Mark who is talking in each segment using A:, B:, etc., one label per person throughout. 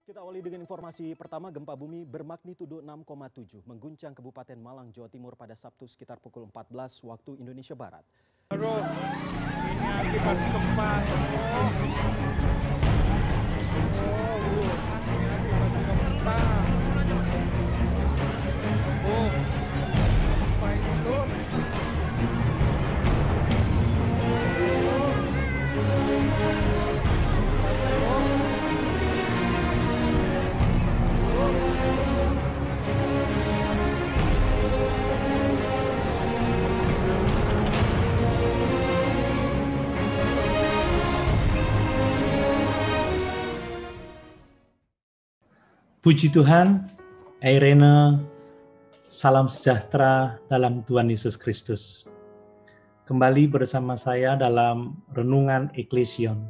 A: Kita awali dengan informasi pertama, gempa bumi bermagnitudo 6,7 mengguncang Kabupaten Malang, Jawa Timur pada Sabtu sekitar pukul 14 waktu Indonesia Barat.
B: Aduh, ini akibat gempa. Gempa ini tuh.
C: Puji Tuhan, Airene, salam sejahtera dalam Tuhan Yesus Kristus. Kembali bersama saya dalam Renungan Eklesion.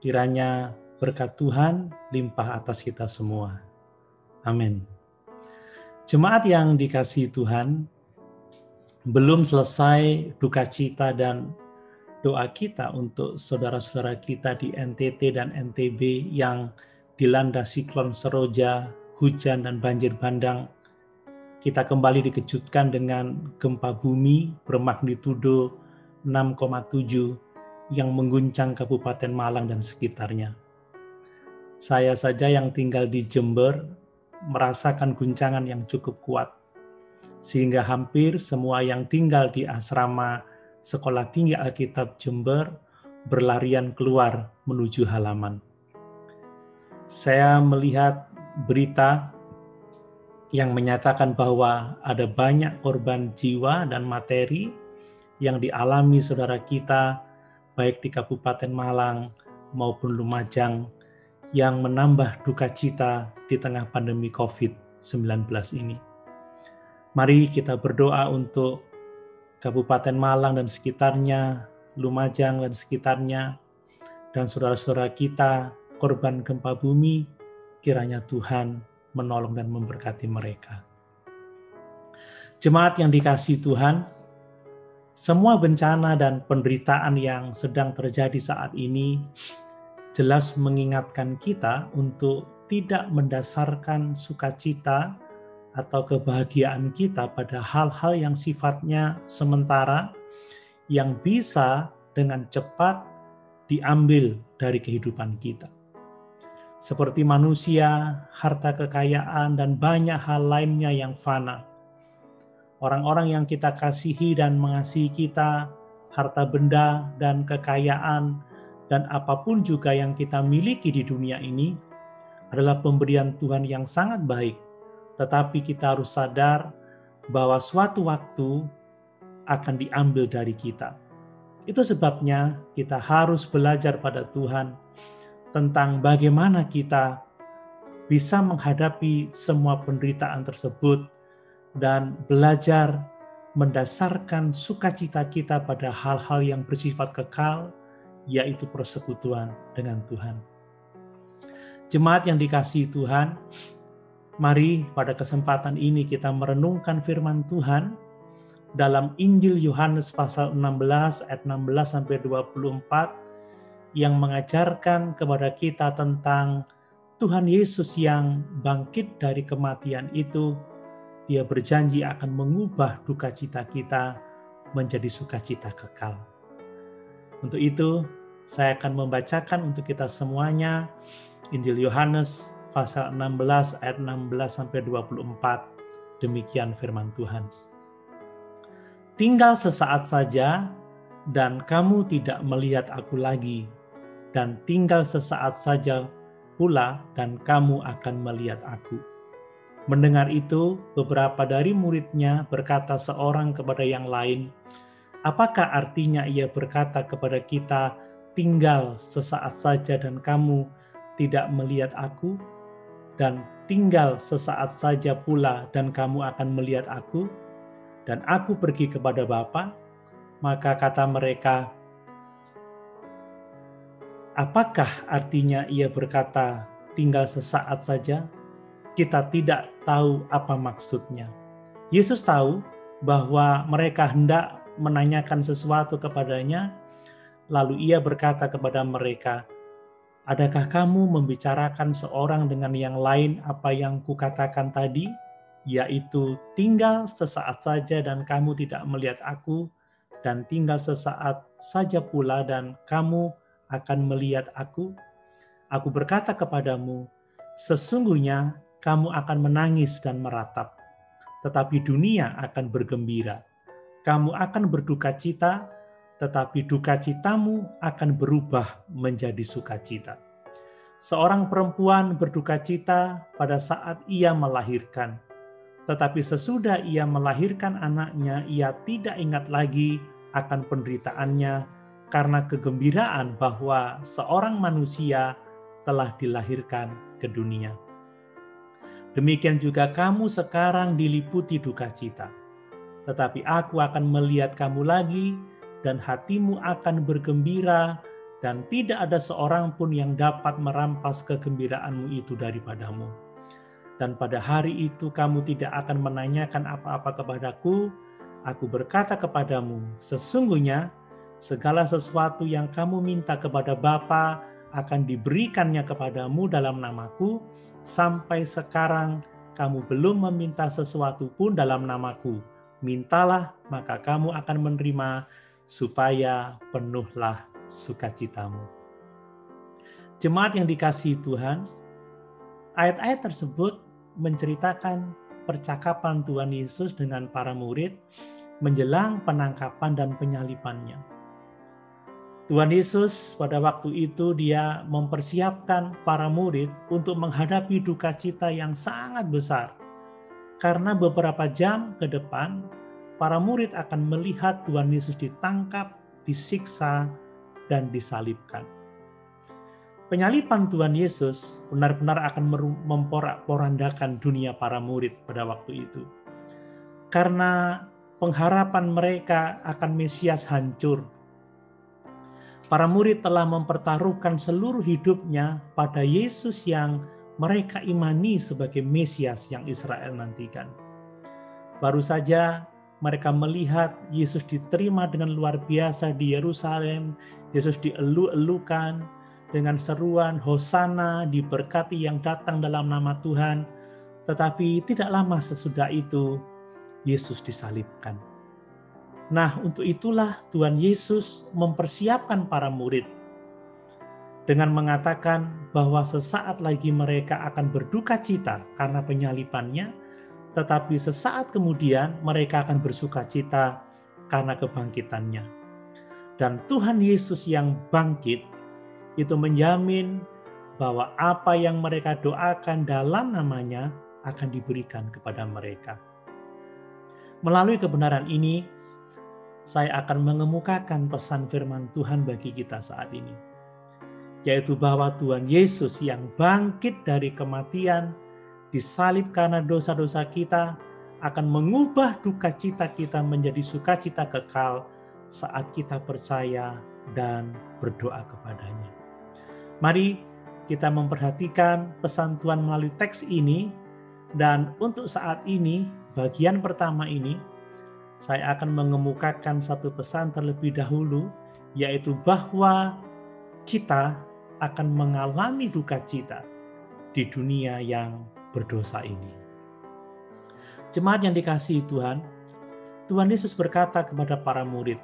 C: Kiranya berkat Tuhan limpah atas kita semua. Amin. Jemaat yang dikasihi Tuhan, belum selesai duka cita dan doa kita untuk saudara-saudara kita di NTT dan NTB yang dilanda siklon Seroja, hujan dan banjir bandang. Kita kembali dikejutkan dengan gempa bumi bermagnitudo 6,7 yang mengguncang Kabupaten Malang dan sekitarnya. Saya saja yang tinggal di Jember merasakan guncangan yang cukup kuat, sehingga hampir semua yang tinggal di asrama Sekolah Tinggi Alkitab Jember berlarian keluar menuju halaman. Saya melihat berita yang menyatakan bahwa ada banyak korban jiwa dan materi yang dialami saudara kita baik di Kabupaten Malang maupun Lumajang yang menambah duka cita di tengah pandemi COVID-19 ini. Mari kita berdoa untuk Kabupaten Malang dan sekitarnya, Lumajang dan sekitarnya, dan saudara-saudara kita korban gempa bumi, kiranya Tuhan menolong dan memberkati mereka. Jemaat yang dikasihi Tuhan, semua bencana dan penderitaan yang sedang terjadi saat ini jelas mengingatkan kita untuk tidak mendasarkan sukacita atau kebahagiaan kita pada hal-hal yang sifatnya sementara yang bisa dengan cepat diambil dari kehidupan kita. Seperti manusia, harta kekayaan, dan banyak hal lainnya yang fana. Orang-orang yang kita kasihi dan mengasihi kita, harta benda dan kekayaan, dan apapun juga yang kita miliki di dunia ini adalah pemberian Tuhan yang sangat baik. Tetapi kita harus sadar bahwa suatu waktu akan diambil dari kita. Itu sebabnya kita harus belajar pada Tuhan tentang bagaimana kita bisa menghadapi semua penderitaan tersebut dan belajar mendasarkan sukacita kita pada hal-hal yang bersifat kekal, yaitu persekutuan dengan Tuhan. Jemaat yang dikasihi Tuhan, mari pada kesempatan ini kita merenungkan firman Tuhan dalam Injil Yohanes pasal 16 ayat 16-24 yang mengajarkan kepada kita tentang Tuhan Yesus yang bangkit dari kematian itu. Dia berjanji akan mengubah duka cita kita menjadi sukacita kekal. Untuk itu, saya akan membacakan untuk kita semuanya Injil Yohanes pasal 16 ayat 16-24. Demikian firman Tuhan. Tinggal sesaat saja dan kamu tidak melihat aku lagi, dan tinggal sesaat saja pula dan kamu akan melihat aku. Mendengar itu, beberapa dari muridnya berkata seorang kepada yang lain, apakah artinya ia berkata kepada kita, tinggal sesaat saja dan kamu tidak melihat aku, dan tinggal sesaat saja pula dan kamu akan melihat aku, dan aku pergi kepada Bapa? Maka kata mereka, apakah artinya ia berkata, tinggal sesaat saja? Kita tidak tahu apa maksudnya. Yesus tahu bahwa mereka hendak menanyakan sesuatu kepadanya, lalu ia berkata kepada mereka, Adakah kamu membicarakan seorang dengan yang lain apa yang kukatakan tadi, yaitu tinggal sesaat saja dan kamu tidak melihat aku, dan tinggal sesaat saja pula dan kamu akan melihat aku? Aku berkata kepadamu, sesungguhnya kamu akan menangis dan meratap, tetapi dunia akan bergembira. Kamu akan berduka cita, tetapi duka citamu akan berubah menjadi sukacita. Seorang perempuan berduka cita pada saat ia melahirkan, tetapi sesudah ia melahirkan anaknya, ia tidak ingat lagi akan penderitaannya karena kegembiraan bahwa seorang manusia telah dilahirkan ke dunia. Demikian juga kamu sekarang diliputi duka cita, tetapi aku akan melihat kamu lagi, dan hatimu akan bergembira, dan tidak ada seorang pun yang dapat merampas kegembiraanmu itu daripadamu. Dan pada hari itu kamu tidak akan menanyakan apa-apa kepadaku. Aku berkata kepadamu, sesungguhnya segala sesuatu yang kamu minta kepada Bapa akan diberikannya kepadamu dalam namaku. Sampai sekarang kamu belum meminta sesuatu pun dalam namaku. Mintalah, maka kamu akan menerima, supaya penuhlah sukacitamu. Jemaat yang dikasihi Tuhan, ayat-ayat tersebut menceritakan percakapan Tuhan Yesus dengan para murid menjelang penangkapan dan penyalibannya. Tuhan Yesus pada waktu itu dia mempersiapkan para murid untuk menghadapi duka cita yang sangat besar. Karena beberapa jam ke depan, para murid akan melihat Tuhan Yesus ditangkap, disiksa, dan disalibkan. Penyaliban Tuhan Yesus benar-benar akan memporak-porandakan dunia para murid pada waktu itu. Karena pengharapan mereka akan Mesias hancur. Para murid telah mempertaruhkan seluruh hidupnya pada Yesus yang mereka imani sebagai Mesias yang Israel nantikan. Baru saja mereka melihat Yesus diterima dengan luar biasa di Yerusalem, Yesus dielu-elukan dengan seruan Hosana, diberkati yang datang dalam nama Tuhan. Tetapi tidak lama sesudah itu, Yesus disalibkan. Nah, untuk itulah Tuhan Yesus mempersiapkan para murid dengan mengatakan bahwa sesaat lagi mereka akan berduka cita karena penyalibannya, tetapi sesaat kemudian mereka akan bersuka cita karena kebangkitannya. Dan Tuhan Yesus yang bangkit itu menjamin bahwa apa yang mereka doakan dalam namanya akan diberikan kepada mereka. Melalui kebenaran ini, saya akan mengemukakan pesan firman Tuhan bagi kita saat ini, yaitu bahwa Tuhan Yesus yang bangkit dari kematian, disalib karena dosa-dosa kita, akan mengubah duka cita kita menjadi sukacita kekal saat kita percaya dan berdoa kepadanya. Mari kita memperhatikan pesan Tuhan melalui teks ini, dan untuk saat ini, bagian pertama ini, saya akan mengemukakan satu pesan terlebih dahulu, yaitu bahwa kita akan mengalami duka cita di dunia yang berdosa ini. Jemaat yang dikasihi Tuhan, Tuhan Yesus berkata kepada para murid,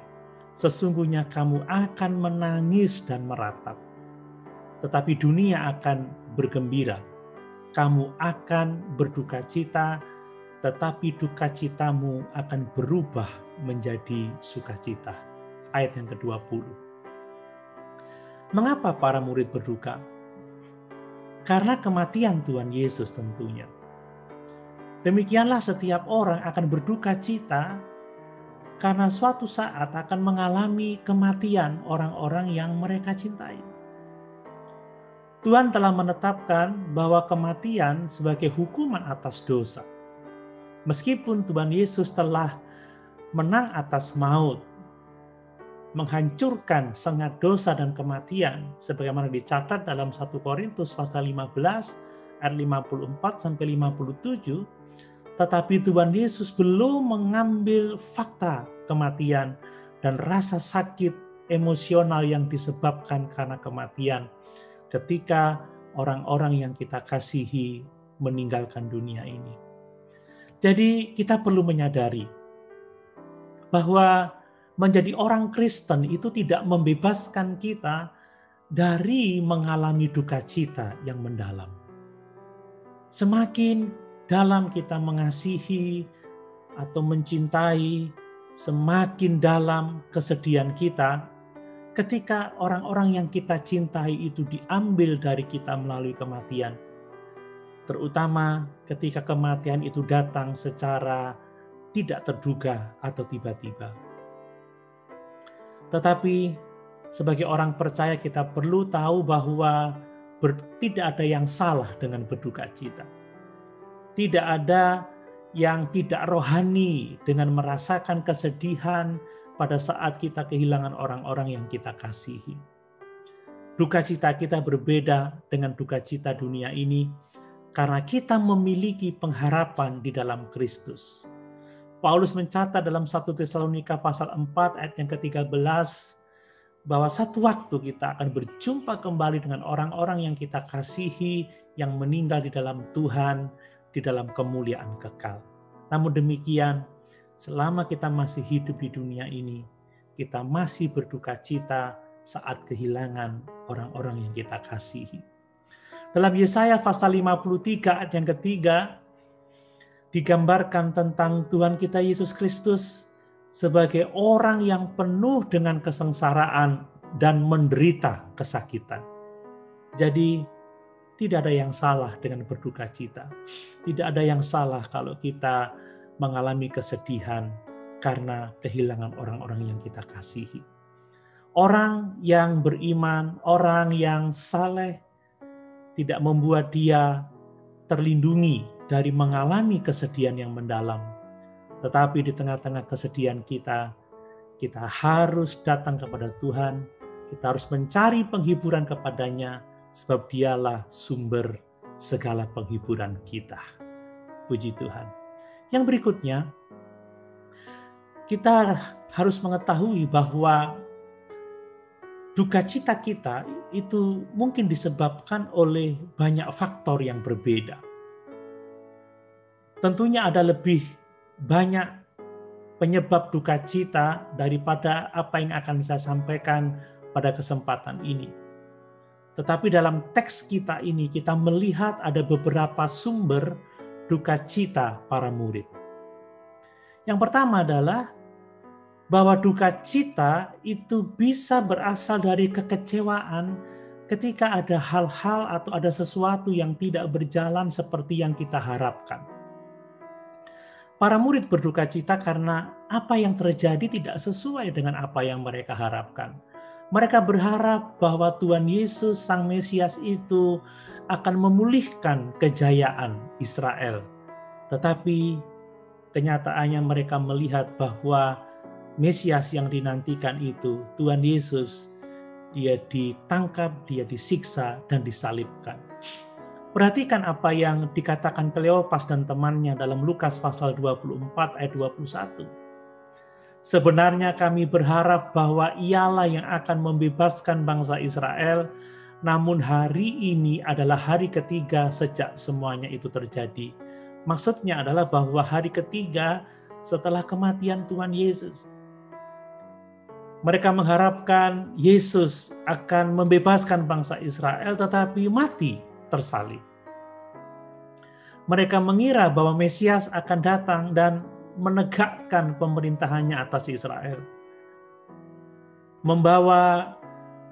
C: sesungguhnya kamu akan menangis dan meratap, tetapi dunia akan bergembira. Kamu akan berduka cita, tetapi duka citamu akan berubah menjadi sukacita. Ayat yang ke-20. Mengapa para murid berduka? Karena kematian Tuhan Yesus tentunya. Demikianlah setiap orang akan berduka cita karena suatu saat akan mengalami kematian orang-orang yang mereka cintai. Tuhan telah menetapkan bahwa kematian sebagai hukuman atas dosa. Meskipun Tuhan Yesus telah menang atas maut, menghancurkan sengat dosa dan kematian, sebagaimana dicatat dalam 1 Korintus pasal 15 ayat 54 sampai 57, tetapi Tuhan Yesus belum mengambil fakta kematian dan rasa sakit emosional yang disebabkan karena kematian. ketika orang-orang yang kita kasihi meninggalkan dunia ini. Jadi kita perlu menyadari bahwa menjadi orang Kristen itu tidak membebaskan kita dari mengalami duka cita yang mendalam. Semakin dalam kita mengasihi atau mencintai, semakin dalam kesedihan kita ketika orang-orang yang kita cintai itu diambil dari kita melalui kematian. Terutama ketika kematian itu datang secara tidak terduga atau tiba-tiba. Tetapi sebagai orang percaya kita perlu tahu bahwa tidak ada yang salah dengan berduka cita. Tidak ada yang tidak rohani dengan merasakan kesedihan pada saat kita kehilangan orang-orang yang kita kasihi. Duka cita kita berbeda dengan duka cita dunia ini karena kita memiliki pengharapan di dalam Kristus. Paulus mencatat dalam 1 Tesalonika pasal 4 ayat yang ke-13 bahwa satu waktu kita akan berjumpa kembali dengan orang-orang yang kita kasihi yang meninggal di dalam Tuhan, di dalam kemuliaan kekal. Namun demikian, selama kita masih hidup di dunia ini, kita masih berduka cita saat kehilangan orang-orang yang kita kasihi. Dalam Yesaya pasal 53 ayat yang ketiga, digambarkan tentang Tuhan kita Yesus Kristus sebagai orang yang penuh dengan kesengsaraan dan menderita kesakitan. Jadi tidak ada yang salah dengan berduka cita. Tidak ada yang salah kalau kita mengalami kesedihan karena kehilangan orang-orang yang kita kasihi. Orang yang beriman, orang yang saleh tidak membuat dia terlindungi dari mengalami kesedihan yang mendalam. Tetapi di tengah-tengah kesedihan kita harus datang kepada Tuhan, kita harus mencari penghiburan kepadanya, sebab dialah sumber segala penghiburan kita. Puji Tuhan. Yang berikutnya, kita harus mengetahui bahwa duka cita kita itu mungkin disebabkan oleh banyak faktor yang berbeda. Tentunya ada lebih banyak penyebab duka cita daripada apa yang akan saya sampaikan pada kesempatan ini. Tetapi dalam teks kita ini kita melihat ada beberapa sumber duka cita para murid. Yang pertama adalah bahwa duka cita itu bisa berasal dari kekecewaan ketika ada hal-hal atau ada sesuatu yang tidak berjalan seperti yang kita harapkan. Para murid berduka cita karena apa yang terjadi tidak sesuai dengan apa yang mereka harapkan. Mereka berharap bahwa Tuhan Yesus, Sang Mesias itu akan memulihkan kejayaan Israel. Tetapi kenyataannya mereka melihat bahwa Mesias yang dinantikan itu, Tuhan Yesus, dia ditangkap, dia disiksa, dan disalibkan. Perhatikan apa yang dikatakan Kleopas dan temannya dalam Lukas pasal 24 ayat 21. Sebenarnya kami berharap bahwa ialah yang akan membebaskan bangsa Israel, namun hari ini adalah hari ketiga sejak semuanya itu terjadi. Maksudnya adalah bahwa hari ketiga setelah kematian Tuhan Yesus. Mereka mengharapkan Yesus akan membebaskan bangsa Israel, tetapi mati tersalib. Mereka mengira bahwa Mesias akan datang dan menegakkan pemerintahannya atas Israel, membawa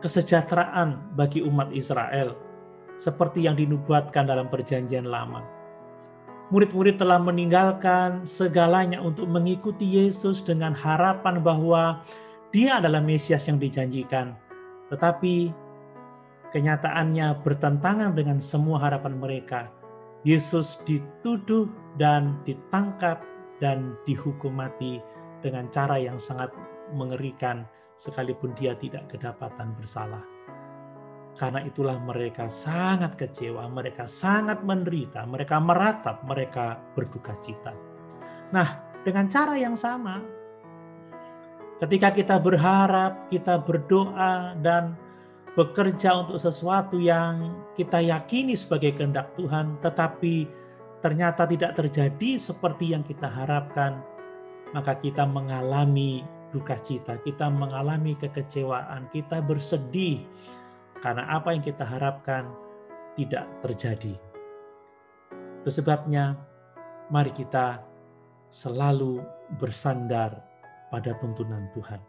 C: kesejahteraan bagi umat Israel, seperti yang dinubuatkan dalam Perjanjian Lama. Murid-murid telah meninggalkan segalanya untuk mengikuti Yesus dengan harapan bahwa Dia adalah Mesias yang dijanjikan, tetapi kenyataannya bertentangan dengan semua harapan mereka. Yesus dituduh dan ditangkap dan dihukum mati dengan cara yang sangat mengerikan, sekalipun dia tidak kedapatan bersalah. Karena itulah mereka sangat kecewa, mereka sangat menderita, mereka meratap, mereka berduka cita. Nah, dengan cara yang sama, ketika kita berharap, kita berdoa, dan bekerja untuk sesuatu yang kita yakini sebagai kehendak Tuhan, tetapi ternyata tidak terjadi seperti yang kita harapkan, maka kita mengalami duka cita, kita mengalami kekecewaan, kita bersedih karena apa yang kita harapkan tidak terjadi. Itu sebabnya mari kita selalu bersandar pada tuntunan Tuhan.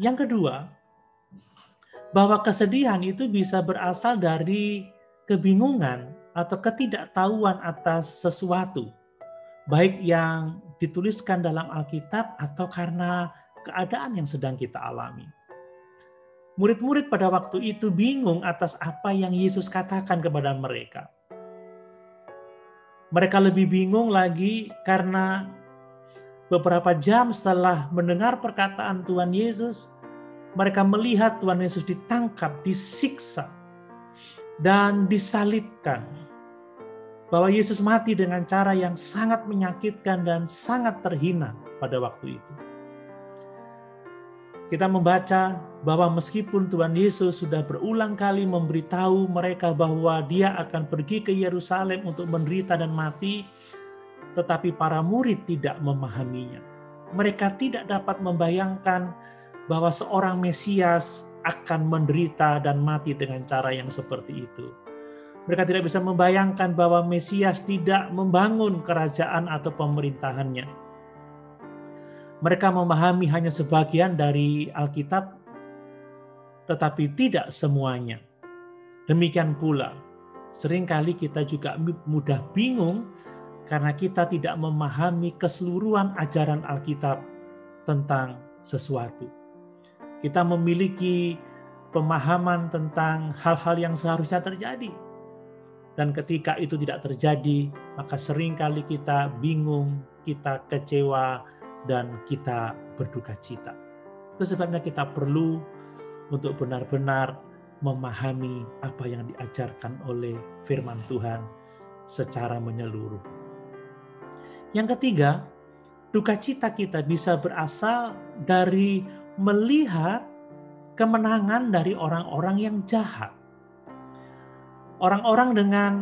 C: Yang kedua, bahwa kesedihan itu bisa berasal dari kebingungan atau ketidaktahuan atas sesuatu, baik yang dituliskan dalam Alkitab atau karena keadaan yang sedang kita alami. Murid-murid pada waktu itu bingung atas apa yang Yesus katakan kepada mereka. Mereka lebih bingung lagi karena beberapa jam setelah mendengar perkataan Tuhan Yesus, mereka melihat Tuhan Yesus ditangkap, disiksa, dan disalibkan. Bahwa Yesus mati dengan cara yang sangat menyakitkan dan sangat terhina pada waktu itu. Kita membaca bahwa meskipun Tuhan Yesus sudah berulang kali memberitahu mereka bahwa Dia akan pergi ke Yerusalem untuk menderita dan mati, tetapi para murid tidak memahaminya. Mereka tidak dapat membayangkan bahwa seorang Mesias akan menderita dan mati dengan cara yang seperti itu. Mereka tidak bisa membayangkan bahwa Mesias tidak membangun kerajaan atau pemerintahannya. Mereka memahami hanya sebagian dari Alkitab, tetapi tidak semuanya. Demikian pula, seringkali kita juga mudah bingung karena kita tidak memahami keseluruhan ajaran Alkitab tentang sesuatu. Kita memiliki pemahaman tentang hal-hal yang seharusnya terjadi. Dan ketika itu tidak terjadi, maka seringkali kita bingung, kita kecewa, dan kita berduka cita. Itu sebabnya kita perlu untuk benar-benar memahami apa yang diajarkan oleh firman Tuhan secara menyeluruh. Yang ketiga, duka cita kita bisa berasal dari melihat kemenangan dari orang-orang yang jahat. Orang-orang dengan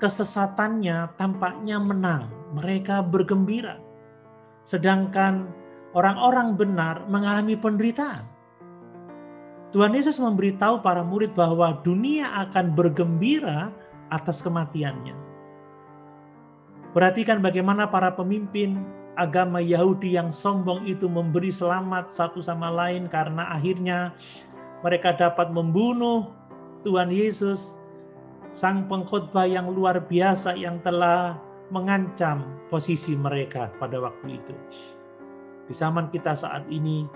C: kesesatannya tampaknya menang, mereka bergembira. Sedangkan orang-orang benar mengalami penderitaan. Tuhan Yesus memberitahu para murid bahwa dunia akan bergembira atas kematiannya. Perhatikan bagaimana para pemimpin agama Yahudi yang sombong itu memberi selamat satu sama lain karena akhirnya mereka dapat membunuh Tuhan Yesus, sang pengkhotbah yang luar biasa yang telah mengancam posisi mereka pada waktu itu. Di zaman kita saat ini,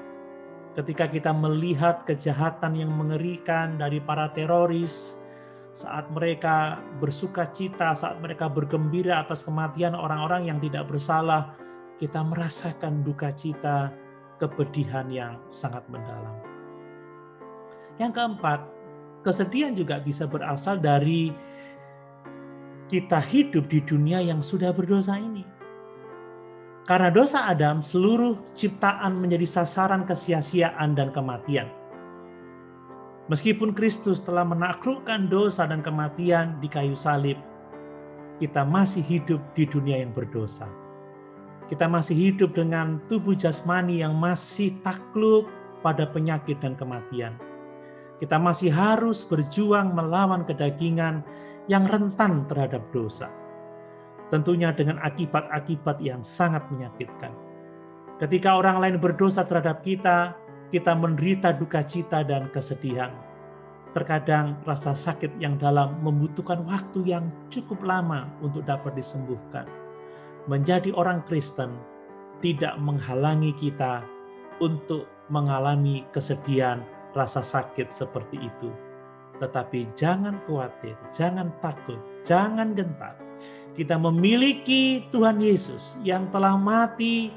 C: ketika kita melihat kejahatan yang mengerikan dari para teroris, saat mereka bersuka cita, saat mereka bergembira atas kematian orang-orang yang tidak bersalah, kita merasakan duka cita, kepedihan yang sangat mendalam. Yang keempat, kesedihan juga bisa berasal dari kita hidup di dunia yang sudah berdosa ini. Karena dosa Adam, seluruh ciptaan menjadi sasaran kesia-siaan dan kematian. Meskipun Kristus telah menaklukkan dosa dan kematian di kayu salib, kita masih hidup di dunia yang berdosa. Kita masih hidup dengan tubuh jasmani yang masih takluk pada penyakit dan kematian. Kita masih harus berjuang melawan kedagingan yang rentan terhadap dosa. Tentunya dengan akibat-akibat yang sangat menyakitkan. Ketika orang lain berdosa terhadap kita, kita menderita duka cita dan kesedihan. Terkadang rasa sakit yang dalam membutuhkan waktu yang cukup lama untuk dapat disembuhkan. Menjadi orang Kristen tidak menghalangi kita untuk mengalami kesedihan, rasa sakit seperti itu. Tetapi jangan khawatir, jangan takut, jangan gentar. Kita memiliki Tuhan Yesus yang telah mati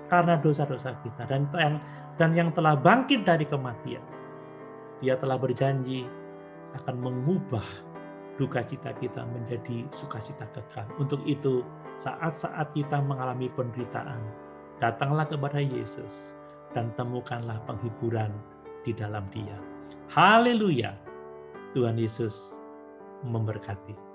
C: karena dosa-dosa kita dan yang telah bangkit dari kematian. Dia telah berjanji akan mengubah duka cita kita menjadi sukacita kekal. Untuk itu, saat-saat kita mengalami penderitaan, datanglah kepada Yesus dan temukanlah penghiburan di dalam Dia. Haleluya! Tuhan Yesus memberkati.